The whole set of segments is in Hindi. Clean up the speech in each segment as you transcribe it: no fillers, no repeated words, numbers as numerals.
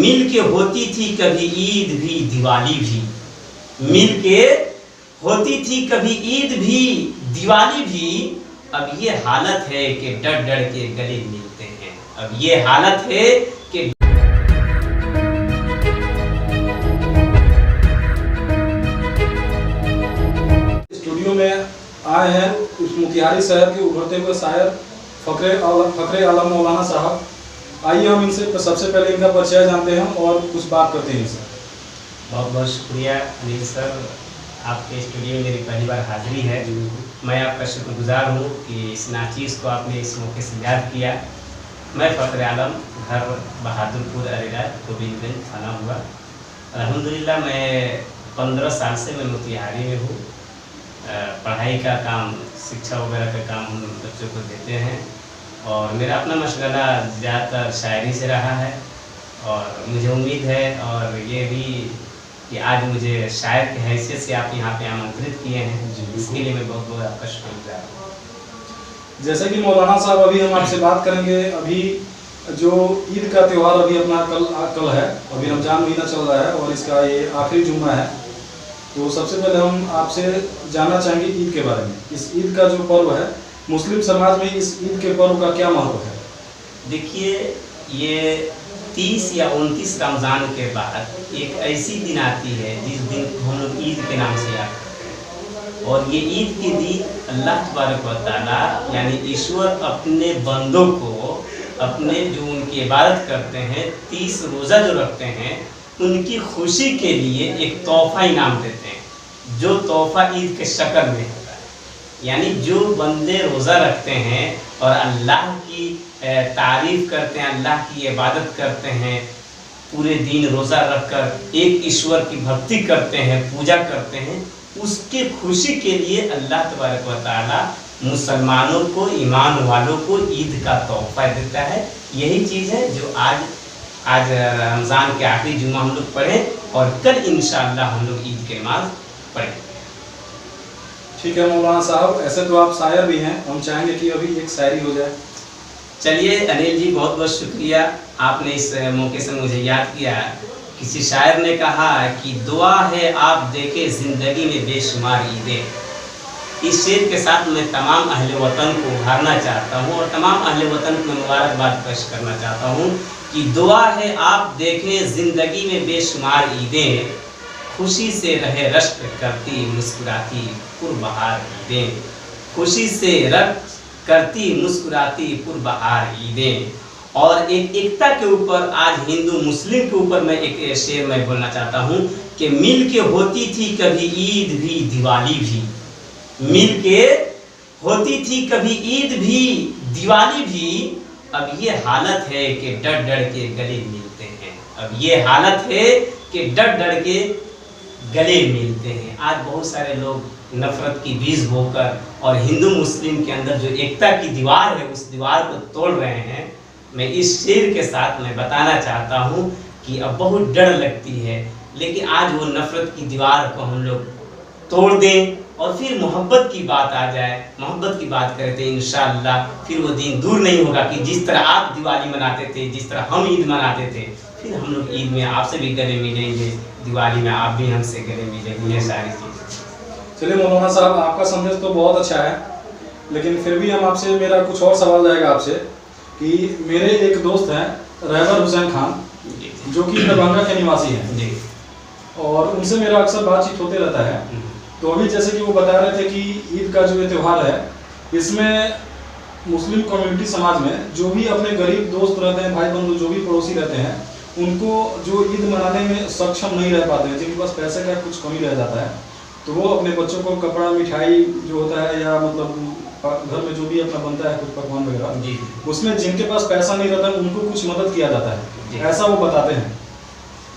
मिल के होती थी कभी ईद भी दिवाली भी, मिल के होती थी कभी ईद भी दिवाली भी। अब ये हालत है कि डर डर के गले मिलते हैं। अब ये हालत है कि स्टूडियो में आए हैं उस मोतिहारी शहर के उभरते हुए शायर फखरे आलम मौलाना साहब। आइए हम इनसे सबसे पहले इनका परिचय जानते हैं और कुछ बात करते हैं इनसे। बहुत बहुत शुक्रिया अनिल सर, आपके स्टूडियो में मेरी पहली बार हाजिरी है। मैं आपका शुक्रगुजार हूँ कि इस नाचीज़ को आपने इस मौके से याद किया। मैं फखरे आलम, घर बहादुरपुर अरेरा गोविंदगंज थाना हुआ। अल्हम्दुलिल्लाह मैं 15 साल से मैं मोतिहारी में हूँ। पढ़ाई का काम, शिक्षा वगैरह का काम हम बच्चों को देते हैं और मेरा अपना मशगला ज़्यादातर शायरी से रहा है। और मुझे उम्मीद है और ये भी कि आज मुझे शायर की हैसियत से आप यहाँ पे आमंत्रित किए हैं, इसके लिए मैं बहुत बहुत आपका शुक्रगुजार हूँ। जैसे कि मौलाना साहब अभी हम आपसे बात करेंगे, अभी जो ईद का त्यौहार अभी अपना कल है, अभी रमजान महीना चल रहा है और इसका ये आखिरी जुम्मा है। तो सबसे पहले हम आपसे जानना चाहेंगे ईद के बारे में। इस ईद का जो पर्व है, मुस्लिम समाज में इस ईद के पर्व का क्या महत्व है? देखिए, ये 30 या 29 रमज़ान के बाद एक ऐसी दिन आती है जिस दिन हम लोग ईद के नाम से याद करते हैं। और ये ईद के दिन अल्लाह तबारक व तआला यानी ईश्वर अपने बंदों को, अपने जो उनकी इबादत करते हैं, 30 रोज़ा जो रखते हैं, उनकी खुशी के लिए एक तोहफा इनाम देते हैं, जो तोहफा ईद के शक्ल में होता है। यानी जो बंदे रोज़ा रखते हैं और अल्लाह की तारीफ़ करते हैं, अल्लाह की इबादत करते हैं, पूरे दिन रोज़ा रखकर एक ईश्वर की भक्ति करते हैं, पूजा करते हैं, उसके खुशी के लिए अल्लाह तबारक व तआला मुसलमानों को, ईमान वालों को ईद का तोहफा देता है। यही चीज़ है जो आज रमज़ान के आखिरी जुम्मा हम लोग पढ़ें और कल इंशाअल्लाह हम लोग ईद के नमाज पढ़ें। ठीक है मौलाना साहब, ऐसे तो आप शायर भी हैं, हम चाहेंगे कि अभी एक शायरी हो जाए। चलिए अनिल जी, बहुत बहुत शुक्रिया, आपने इस मौके से मुझे याद किया। किसी शायर ने कहा कि दुआ है आप देखे ज़िंदगी में बेशुमार ईदें। इस शेर के साथ मैं तमाम अहले वतन को उभारना चाहता हूँ और तमाम अहले वतन को मुबारकबाद पेश करना चाहता हूँ कि दुआ है आप देखें ज़िंदगी में बेशुमार ईदें, खुशी से रहे रश्क करती मुस्कुराती पुरबहार ईदें, खुशी से रश्क करती मुस्कुराती पुरबहार ईदें। और एक एकता के ऊपर, आज हिंदू मुस्लिम के ऊपर मैं एक शेर मैं बोलना चाहता हूँ कि मिल के होती थी कभी ईद भी दिवाली भी, मिल के होती थी कभी ईद भी दिवाली भी। अब ये हालत है कि डर डर के गले मिलते हैं। अब ये हालत है कि डर डर के गले मिलते हैं। आज बहुत सारे लोग नफरत की बीज बोकर और हिंदू मुस्लिम के अंदर जो एकता की दीवार है, उस दीवार को तोड़ रहे हैं। मैं इस शेर के साथ मैं बताना चाहता हूँ कि अब बहुत डर लगती है, लेकिन आज वो नफरत की दीवार को हम लोग तोड़ दें और फिर मोहब्बत की बात आ जाए, मोहब्बत की बात करें तो इंशाअल्लाह फिर वो दिन दूर नहीं होगा कि जिस तरह आप दिवाली मनाते थे, जिस तरह हम ईद मनाते थे, फिर हम लोग ईद में आपसे भी गले मिलेंगे, दिवाली में आप भी हमसे गले मिलेंगे। ये सारी चीज़। चलिए मौलाना साहब, आपका संदेश तो बहुत अच्छा है, लेकिन फिर भी हम आपसे, मेरा कुछ और सवाल रहेगा आपसे कि मेरे एक दोस्त हैं रहबर हुसैन खान, जो कि दरभंगा के निवासी हैं जी, और उनसे मेरा अक्सर बातचीत होते रहता है। तो अभी जैसे कि वो बता रहे थे कि ईद का जो ये त्यौहार है, इसमें मुस्लिम कम्युनिटी समाज में जो भी अपने गरीब दोस्त रहते हैं, भाई बंधु जो भी पड़ोसी रहते हैं, उनको जो ईद मनाने में सक्षम नहीं रह पाते हैं, जिनके पास पैसे का कुछ कमी रह जाता है, तो वो अपने बच्चों को कपड़ा, मिठाई जो होता है, या मतलब घर में जो भी अपना बनता है कुछ पकवान वगैरह, उसमें जिनके पास पैसा नहीं रहता है उनको कुछ मदद किया जाता है, ऐसा वो बताते हैं।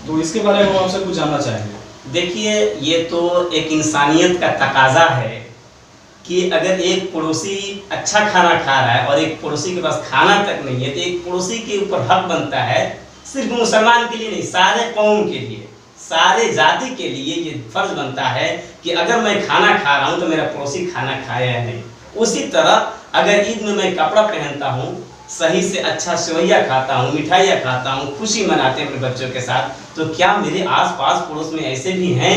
तो इसके बारे में हम आपसे कुछ जानना चाहेंगे। देखिए, ये तो एक इंसानियत का तकाजा है कि अगर एक पड़ोसी अच्छा खाना खा रहा है और एक पड़ोसी के पास खाना तक नहीं है, तो एक पड़ोसी के ऊपर हक बनता है, सिर्फ मुसलमान के लिए नहीं, सारे कौम के लिए, सारे जाति के लिए ये फर्ज बनता है कि अगर मैं खाना खा रहा हूँ तो मेरा पड़ोसी खाना खाया या नहीं। उसी तरह अगर ईद में मैं कपड़ा पहनता हूँ सही से अच्छा सेवैया खाता हूँ, मिठाइयाँ खाता हूँ, खुशी मनाते हैं अपने बच्चों के साथ, तो क्या मेरे आस-पास पड़ोस में ऐसे भी हैं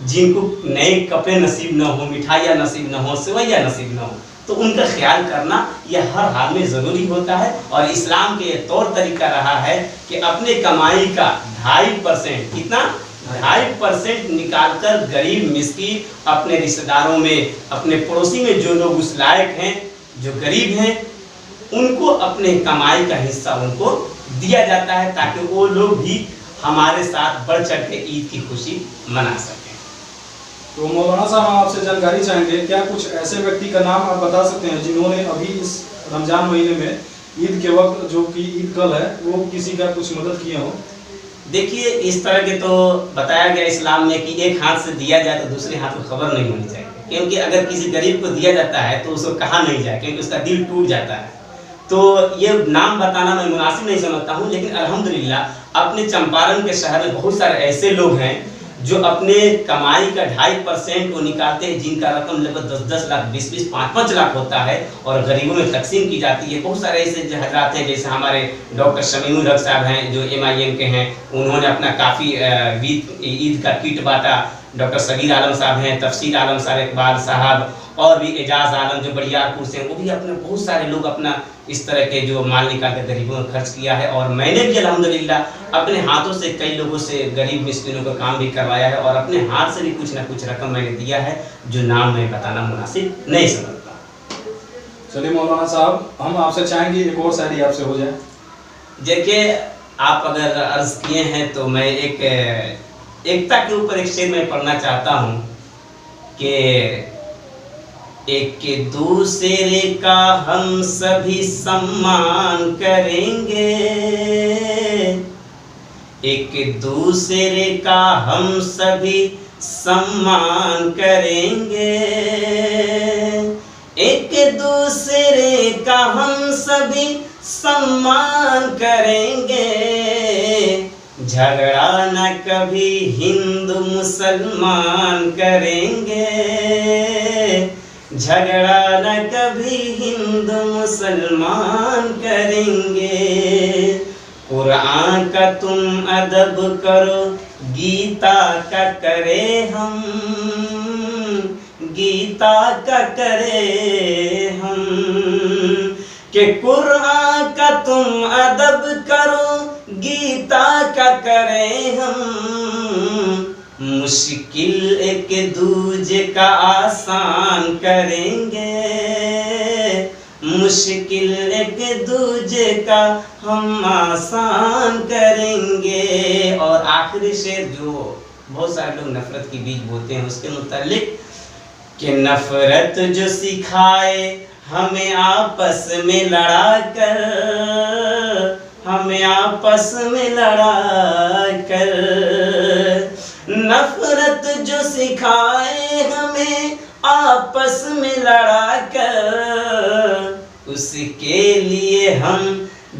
जिनको नए कपड़े नसीब न हो, मिठाइयाँ नसीब न हो, सेवैया नसीब न हो? तो उनका ख्याल करना यह हर हाल में ज़रूरी होता है। और इस्लाम के ये तौर तरीका रहा है कि अपने कमाई का 2.5% कितना 2.5% निकाल कर गरीब मिस्कीन अपने रिश्तेदारों में, अपने पड़ोसी में जो लोग उस लायक हैं, जो गरीब हैं, उनको अपने कमाई का हिस्सा उनको दिया जाता है, ताकि वो लोग भी हमारे साथ बढ़ चढ़ के ईद की खुशी मना सकें। तो मौलाना साहब, हम आपसे जानकारी चाहेंगे, क्या कुछ ऐसे व्यक्ति का नाम आप बता सकते हैं जिन्होंने अभी इस रमजान महीने में ईद के वक्त, जो कि ईद कल है, वो किसी का कुछ मदद किए हो? देखिए, इस तरह के तो बताया गया इस्लाम में कि एक हाथ से दिया जाए तो दूसरे हाथ को खबर नहीं होनी चाहिए, क्योंकि अगर किसी गरीब को दिया जाता है तो उसको कहा नहीं जाए, क्योंकि उसका दिल टूट जाता है। तो ये नाम बताना मैं मुनासिब नहीं समझता हूँ, लेकिन अल्हम्दुलिल्लाह अपने चंपारण के शहर में बहुत सारे ऐसे लोग हैं जो अपने कमाई का 2.5% वो निकालते हैं, जिनका रकम लगभग 10-10 लाख, 20-20, 5-5 लाख होता है और गरीबों में तकसीम की जाती है। बहुत सारे ऐसे हजरात हैं, जैसे हमारे डॉक्टर शमीउल हक साहब हैं जो MIM के हैं, उन्होंने अपना काफ़ी ईद का किट बांटा। डॉक्टर सबीर आलम साहब हैं, तफसीर आलम साहब, इकबाल साहब, और भी एजाज आलम जो बड़ियारपुर से, वो भी अपने बहुत सारे लोग अपना इस तरह के जो माल निकाल कर गरीबों में खर्च किया है। और मैंने भी अल्हम्दुलिल्लाह अपने हाथों से कई लोगों से गरीब मिस्किनों का काम भी करवाया है, और अपने हाथ से भी कुछ ना कुछ रकम मैंने दिया है, जो नाम मैं बताना मुनासिब नहीं समझता। चलिए मौलाना साहब, हम आपसे चाहेंगे एक और शायरी आपसे हो जाए। देखिए, आप अगर अर्ज किए हैं तो मैं एक एकता के ऊपर एक शेर मैं पढ़ना चाहता हूँ कि एक दूसरे का हम सभी सम्मान करेंगे, एक दूसरे का हम सभी सम्मान करेंगे, एक दूसरे का हम सभी सम्मान करेंगे, झगड़ा न कभी हिंदू मुसलमान करेंगे, झगड़ा न कभी हिंदू मुसलमान करेंगे, कुरान का तुम अदब करो, गीता का करे हम, गीता का करे हम, कि कुरान का तुम अदब करो, गीता का करे हम, मुश्किल एक दूजे का आसान करेंगे, मुश्किल एक दूजे का हम आसान करेंगे। और आखिरी शेर जो बहुत सारे लोग नफरत की बीज बोते हैं उसके मुतालिक, कि नफरत जो सिखाए हमें आपस में लड़ा कर, हमें आपस में लड़ा कर, नफरत जो सिखाए हमें आपस में लड़ा कर, उसके लिए हम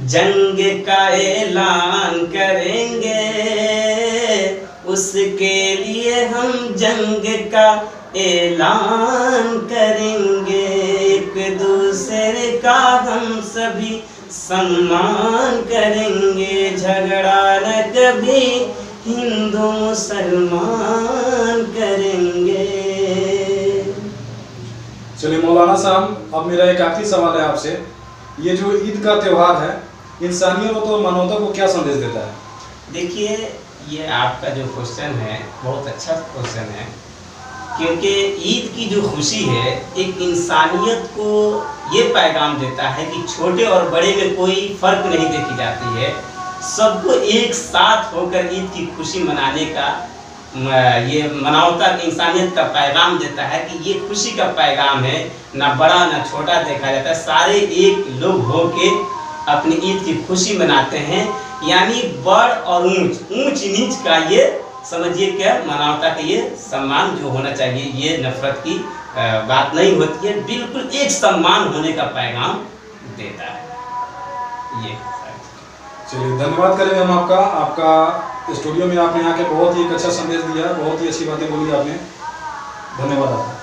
जंग का ऐलान करेंगे, उसके लिए हम जंग का ऐलान करेंगे, एक दूसरे का हम सभी सम्मान करेंगे, झगड़ा न कभी हिंदू मुसलमान करेंगे। चलिए मौलाना साहब, अब मेरा एक आखिरी सवाल है आपसे, ये जो ईद का त्यौहार है, इंसानियत और मानवता को क्या संदेश देता है? देखिए, ये आपका जो क्वेश्चन है बहुत अच्छा क्वेश्चन है, क्योंकि ईद की जो खुशी है एक इंसानियत को ये पैगाम देता है कि छोटे और बड़े में कोई फ़र्क नहीं देखी जाती है, सबको एक साथ होकर ईद की खुशी मनाने का ये मानवता इंसानियत का पैगाम देता है कि ये खुशी का पैगाम है, ना बड़ा ना छोटा देखा जाता है, सारे एक लोग होके अपनी ईद की खुशी मनाते हैं। यानी बड़ और ऊंच नीच का ये समझिए क्या मानवता का ये सम्मान जो होना चाहिए, ये नफरत की बात नहीं होती है, बिल्कुल एक सम्मान होने का पैगाम देता है ये। चलिए धन्यवाद करेंगे हम आपका स्टूडियो में आपने आके बहुत ही एक अच्छा संदेश दिया, बहुत ही अच्छी बातें बोली आपने, धन्यवाद आपका।